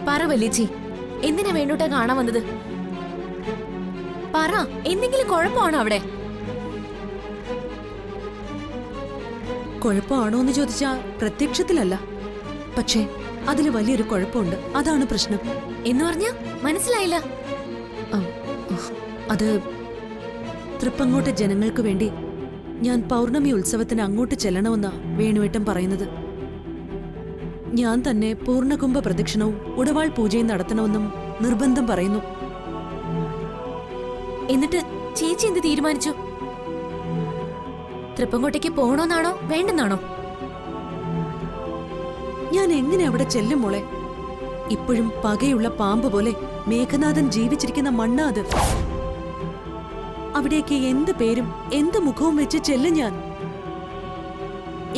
പറ വലിച്ചി, എന്തിനാ വേണ്ടൂട്ടാ കാണാൻ വന്നത്? പറ, എന്തെങ്കിലും കുഴപ്പമാണോ അവിടെ? കുഴപ്പമാണോ എന്ന് ചോദിച്ചാ പ്രത്യക്ഷത്തിലല്ല, പക്ഷേ അതില് വലിയൊരു കുഴപ്പമുണ്ട്. അതാണ് പ്രശ്നം. എന്ന് പറഞ്ഞാ മനസ്സിലായില്ല. അത് തൃപ്പങ്ങോട്ടെ ജനങ്ങൾക്ക് വേണ്ടി ഞാൻ പൗർണമി ഉത്സവത്തിന് അങ്ങോട്ട് ചെല്ലണമെന്നാ വേണുവേട്ടൻ പറയുന്നത്. ഞാൻ തന്നെ പൂർണ്ണകുംഭ പ്രദക്ഷിണവും ഉടവാൾ പൂജയും നടത്തണമെന്നും നിർബന്ധം പറയുന്നു. എന്നിട്ട് ചേച്ചി എന്ത് തീരുമാനിച്ചു? തൃപ്പങ്കോട്ടേക്ക് പോണോന്നാണോ വേണ്ടെന്നാണോ? ഞാൻ എങ്ങനെ അവിടെ ചെല്ലും മോളെ? ഇപ്പോഴും പകയുള്ള പാമ്പ് പോലെ മേഘനാഥൻ ജീവിച്ചിരിക്കുന്ന മണ്ണാ അത്. അവിടേക്ക് എന്ത് പേരും എന്ത് മുഖവും വെച്ച് ചെല്ലും ഞാൻ.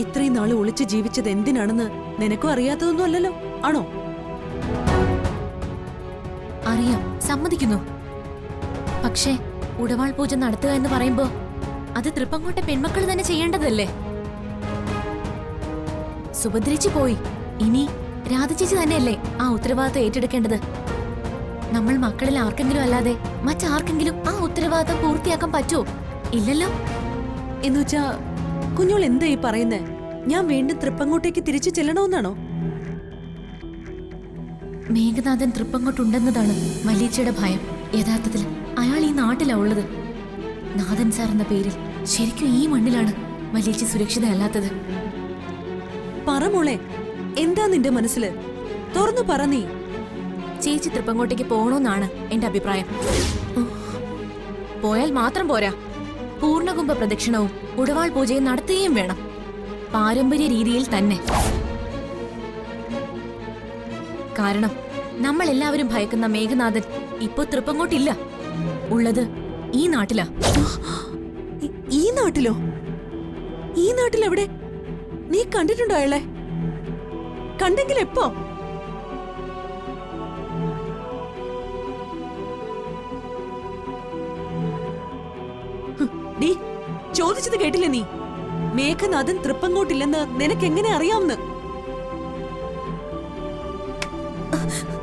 ഇത്രയും നാള് ഒളിച്ച് ജീവിച്ചത് എന്തിനാണെന്ന് നിനക്കും അറിയാത്തതൊന്നും അല്ലല്ലോ, ആണോ? അറിയാം, സമ്മതിക്കുന്നു. പക്ഷേ ഉടവാൾ പൂജ നടത്തുക എന്ന് പറയുമ്പോ അത് തൃപ്പങ്കോട്ടെ പെൺമക്കൾ തന്നെ ചെയ്യേണ്ടതല്ലേ? സുഭദ്രേച്ചി പോയി, ഇനി രാധചേച്ചി തന്നെയല്ലേ ആ ഉത്തരവാദിത്തം ഏറ്റെടുക്കേണ്ടത്. നമ്മൾ മക്കളിൽ ആർക്കെങ്കിലും അല്ലാതെ മറ്റാർക്കെങ്കിലും ആ ഉത്തരവാദിത്തം പൂർത്തിയാക്കാൻ പറ്റുമോ? ഇല്ലല്ലോ. എന്നുവെച്ചാ കുഞ്ഞോൾ എന്താ ഈ പറയുന്നേ? ഞാൻ വീണ്ടും തൃപ്പങ്ങോട്ടേക്ക് തിരിച്ചു ചെല്ലണമെന്നാണോ? മേഘനാഥൻ തൃപ്പങ്ങോട്ടുണ്ടെന്നതാണ് മല്ലീച്ചയുടെ ഭയം. യഥാർത്ഥത്തിൽ അയാൾ ഈ നാട്ടിലാ ഉള്ളത്. നാഥൻ സാർ എന്ന പേരിൽ ശരിക്കും ഈ മണ്ണിലാണ് മല്ലീച്ച സുരക്ഷിതയല്ലാത്തത്. പറ മോളെ, എന്താ നിന്റെ മനസ്സില്? തുറന്നു പറ നീ. ചേച്ചി തൃപ്പങ്ങോട്ടേക്ക് പോണോന്നാണ് എന്റെ അഭിപ്രായം. പോയാൽ മാത്രം പോരാ, പൂർണ്ണകുംഭ പ്രദക്ഷിണവും ഉടവാൾ പൂജയും നടത്തുകയും വേണം, പാരമ്പര്യ രീതിയിൽ തന്നെ. കാരണം നമ്മൾ എല്ലാവരും ഭയക്കുന്ന മേഘനാഥൻ ഇപ്പൊ തൃപ്പങ്ങോട്ടില്ല, ഉള്ളത് ഈ നാട്ടിലാ. ഈ നാട്ടിലോ? ഈ നാട്ടിലെവിടെ? നീ കണ്ടിട്ടുണ്ടോ അയാളെ? കണ്ടെങ്കിൽ എപ്പോ? ഡീ, ചോദിച്ചത് കേട്ടില്ലേ നീ? മേഘനാഥൻ തൃപ്പങ്ങോട്ടില്ലെന്ന് നിനക്കെങ്ങനെ അറിയാമെന്ന്?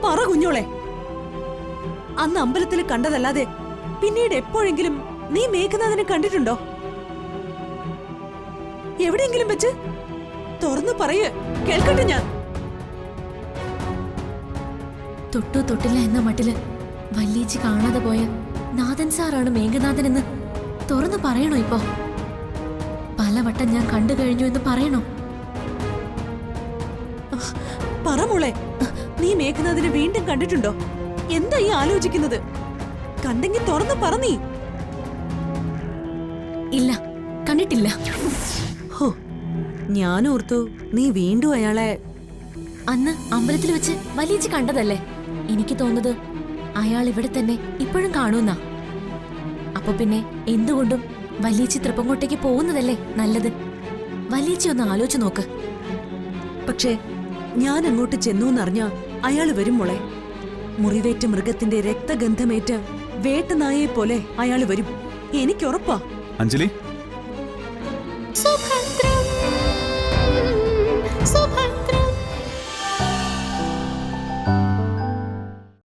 പറ കുഞ്ഞോളെ. അന്ന് അമ്പലത്തിൽ കണ്ടതല്ലാതെ പിന്നീട് എപ്പോഴെങ്കിലും നീ മേഘനാഥനെ കണ്ടിട്ടുണ്ടോ? എവിടെയെങ്കിലും വെച്ച്? തുറന്നു പറയ്, കേൾക്കട്ടെ ഞാൻ. തൊട്ടു തൊട്ടില്ല എന്ന മട്ടില് വല്യേച്ചി കാണാതെ പോയ നാഥൻ സാറാണ് മേഘനാഥൻ എന്ന് തുറന്നു പറയണോ? ഇപ്പോ പലവട്ടം ഞാൻ കണ്ടു കഴിഞ്ഞു എന്ന് പറയണോ? പറ മോളെ, നീ മേഘനാഥനെ വീണ്ടും കണ്ടിട്ടുണ്ടോ? എന്താ ഈ ആലോചിക്കുന്നത്? കണ്ടെങ്കിൽ തുറന്നു പറ നീ. ഇല്ല, കണ്ടിട്ടില്ല. ഹോ, ഞാനോർത്തു നീ വീണ്ടും അയാളെ. അന്ന് അമ്പലത്തിൽ വെച്ച് വല്യേച്ചി കണ്ടതല്ലേ? എനിക്ക് തോന്നുന്നത് അയാൾ ഇവിടെ തന്നെ ഇപ്പോഴും കാണൂന്നാ. അപ്പൊ പിന്നെ എന്തുകൊണ്ടും വല്യേച്ചി തൃപ്പങ്ങോട്ടേക്ക് പോകുന്നതല്ലേ നല്ലത്? വല്യേച്ചി ഒന്ന് ആലോചിച്ച് നോക്ക്. പക്ഷേ ഞാൻ അങ്ങോട്ട് ചെന്നു എന്നറിഞ്ഞ അയാള് വരും മോളെ. മുറിവേറ്റ മൃഗത്തിന്റെ രക്തഗന്ധമേറ്റ് വേട്ടനായെ പോലെ അയാള് വരും, എനിക്കുറപ്പാ. അഞ്ജലി,